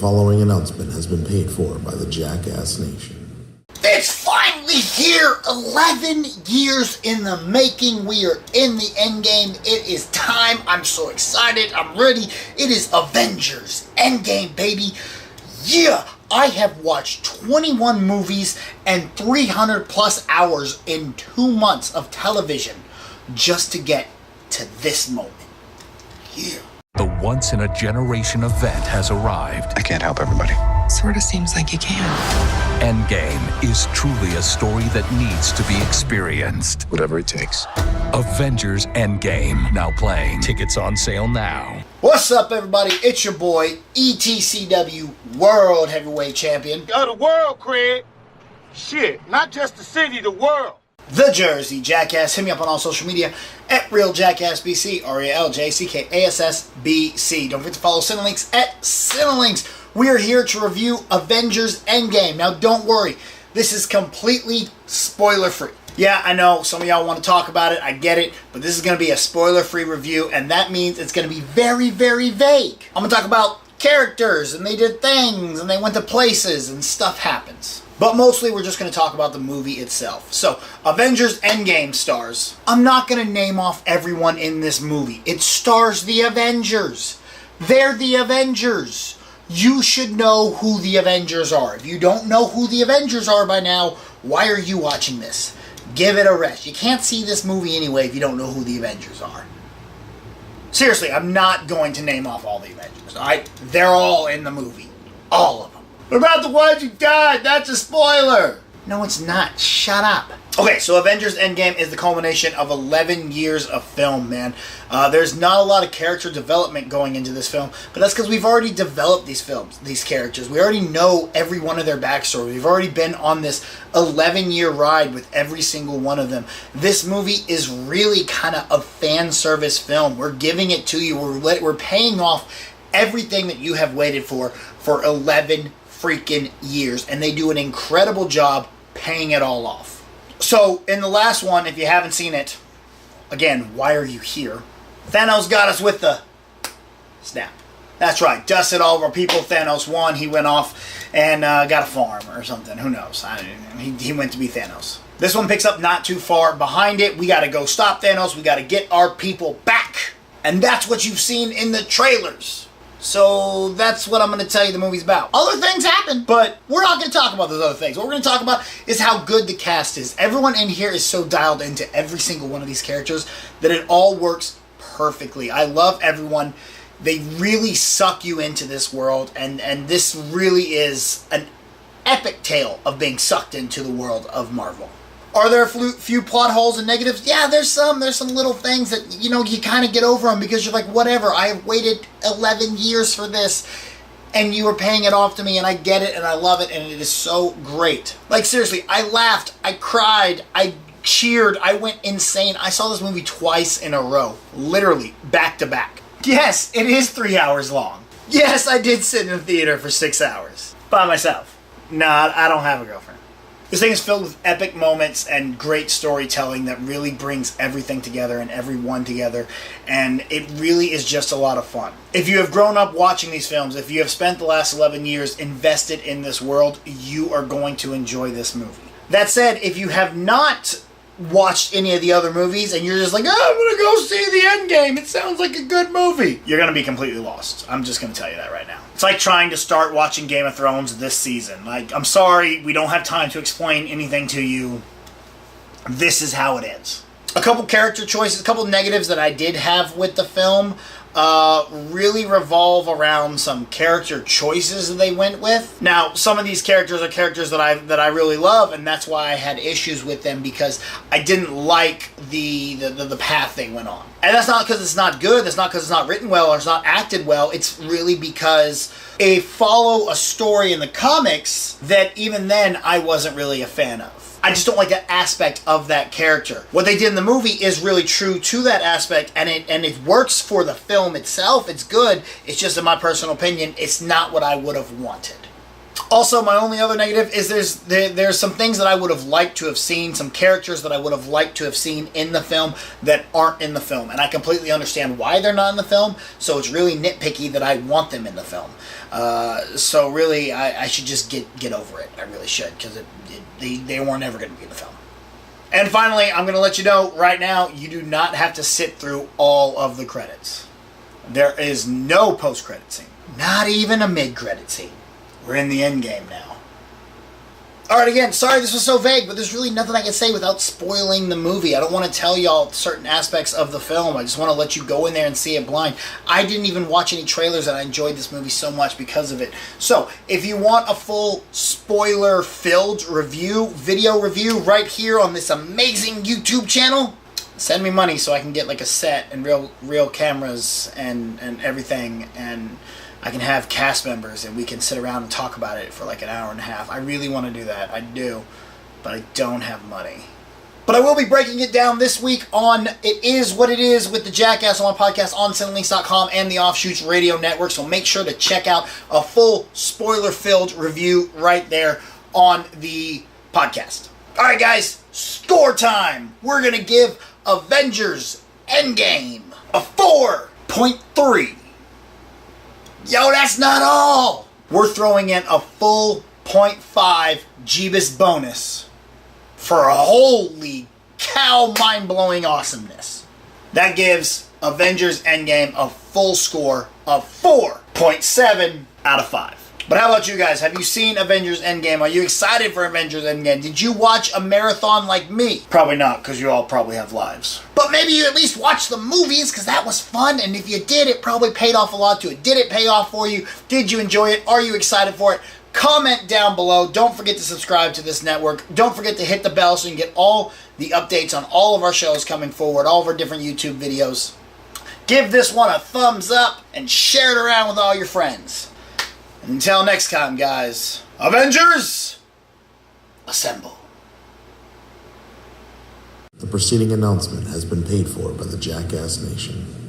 following announcement has been paid for by the Jackass Nation. It's finally here! 11 years in the making. We are in the Endgame. It is time. I'm so excited. I'm ready. It is Avengers Endgame, baby. Yeah! I have watched 21 movies and 300 plus hours in 2 months of television just to get to this moment. Yeah. The once-in-a-generation event has arrived. I can't help everybody. Sort of seems like you can. Endgame is truly a story that needs to be experienced. Whatever it takes. Avengers Endgame, now playing. Tickets on sale now. What's up, everybody? It's your boy, ETCW World Heavyweight Champion. Of the world, Craig. Shit, not just the city, the world. The Jersey Jackass. Hit me up on all social media at RealJackassBC, RealJackassBC. Don't forget to follow Cinelinx at Cinelinx. We are here to review Avengers Endgame. Now, don't worry. This is completely spoiler-free. Yeah, I know some of y'all want to talk about it. I get it. But this is going to be a spoiler-free review, and that means it's going to be very, very vague. I'm going to talk about characters, and they did things, and they went to places, and stuff happens. But mostly we're just going to talk about the movie itself. So, Avengers Endgame stars. I'm not going to name off everyone in this movie. It stars the Avengers. They're the Avengers. You should know who the Avengers are. If you don't know who the Avengers are by now, why are you watching this? Give it a rest. You can't see this movie anyway if you don't know who the Avengers are. Seriously, I'm not going to name off all the Avengers, alright? They're all in the movie. All of them. What about the ones who died? That's a spoiler. No, it's not. Shut up. Okay, so Avengers Endgame is the culmination of 11 years of film, man. There's not a lot of character development going into this film, but that's because we've already developed these characters. We already know every one of their backstory. We've already been on this 11-year ride with every single one of them. This movie is really kind of a fan service film. We're giving it to you. We're paying off everything that you have waited for 11 freaking years, and they do an incredible job paying it all off. So, in the last one, if you haven't seen it, again, why are you here? Thanos got us with the snap. That's right, dusted all of our people. Thanos won. He went off and got a farm or something. Who knows? He went to be Thanos. This one picks up not too far behind it. We got to go stop Thanos. We got to get our people back. And that's what you've seen in the trailers. So that's what I'm going to tell you the movie's about. Other things happen, but we're not going to talk about those other things. What we're going to talk about is how good the cast is. Everyone in here is so dialed into every single one of these characters that it all works perfectly. I love everyone. They really suck you into this world, and this really is an epic tale of being sucked into the world of Marvel. Are there a few plot holes and negatives? Yeah, there's some little things that, you kind of get over them because you're like, whatever, I have waited 11 years for this, and you were paying it off to me, and I get it, and I love it, and it is so great. Like, seriously, I laughed, I cried, I cheered, I went insane. I saw this movie twice in a row, literally, back to back. Yes, it is 3 hours long. Yes, I did sit in the theater for 6 hours. By myself. Nah, I don't have a girlfriend. This thing is filled with epic moments and great storytelling that really brings everything together and everyone together, and it really is just a lot of fun. If you have grown up watching these films, if you have spent the last 11 years invested in this world, you are going to enjoy this movie. That said, if you have not watched any of the other movies and you're just like, oh, I'm going to go see the Endgame, it sounds like a good movie, you're going to be completely lost. I'm just going to tell you that right now. It's like trying to start watching Game of Thrones this season. Like, I'm sorry, we don't have time to explain anything to you. This is how it ends. A couple character choices, a couple negatives that I did have with the film really revolve around some character choices that they went with. Now, some of these characters are characters that I really love, and that's why I had issues with them, because I didn't like the path they went on. And that's not because it's not good, that's not because it's not written well or it's not acted well, it's really because they follow a story in the comics that even then I wasn't really a fan of. I just don't like that aspect of that character. What they did in the movie is really true to that aspect, and it works for the film itself. It's good. It's just, in my personal opinion, it's not what I would have wanted. Also, my only other negative is there's some things that I would have liked to have seen, some characters that I would have liked to have seen in the film that aren't in the film. And I completely understand why they're not in the film, so it's really nitpicky that I want them in the film. So really, I should just get over it. I really should, because they were never going to be in the film. And finally, I'm going to let you know right now, you do not have to sit through all of the credits. There is no post-credit scene. Not even a mid-credit scene. We're in the end game now. Alright, again, sorry this was so vague, but there's really nothing I can say without spoiling the movie. I don't want to tell y'all certain aspects of the film. I just want to let you go in there and see it blind. I didn't even watch any trailers, and I enjoyed this movie so much because of it. So, if you want a full spoiler-filled video review right here on this amazing YouTube channel, send me money so I can get like a set and real cameras and everything, and I can have cast members and we can sit around and talk about it for like an hour and a half. I really want to do that. I do. But I don't have money. But I will be breaking it down this week on It Is What It Is with the Jackass on my podcast on Cinelinx.com and the Offshoots Radio Network. So make sure to check out a full spoiler-filled review right there on the podcast. Alright guys, score time! We're going to give Avengers Endgame a 4.3. Yo, that's not all! We're throwing in a full 0.5 Jeebus bonus for a holy cow mind-blowing awesomeness. That gives Avengers Endgame a full score of 4.7 out of 5. But how about you guys? Have you seen Avengers Endgame? Are you excited for Avengers Endgame? Did you watch a marathon like me? Probably not, because you all probably have lives. But maybe you at least watched the movies, because that was fun, and if you did, it probably paid off a lot to it. Did it pay off for you? Did you enjoy it? Are you excited for it? Comment down below. Don't forget to subscribe to this network. Don't forget to hit the bell so you can get all the updates on all of our shows coming forward, all of our different YouTube videos. Give this one a thumbs up, and share it around with all your friends. Until next time, guys, Avengers, assemble. The preceding announcement has been paid for by the Jackass Nation.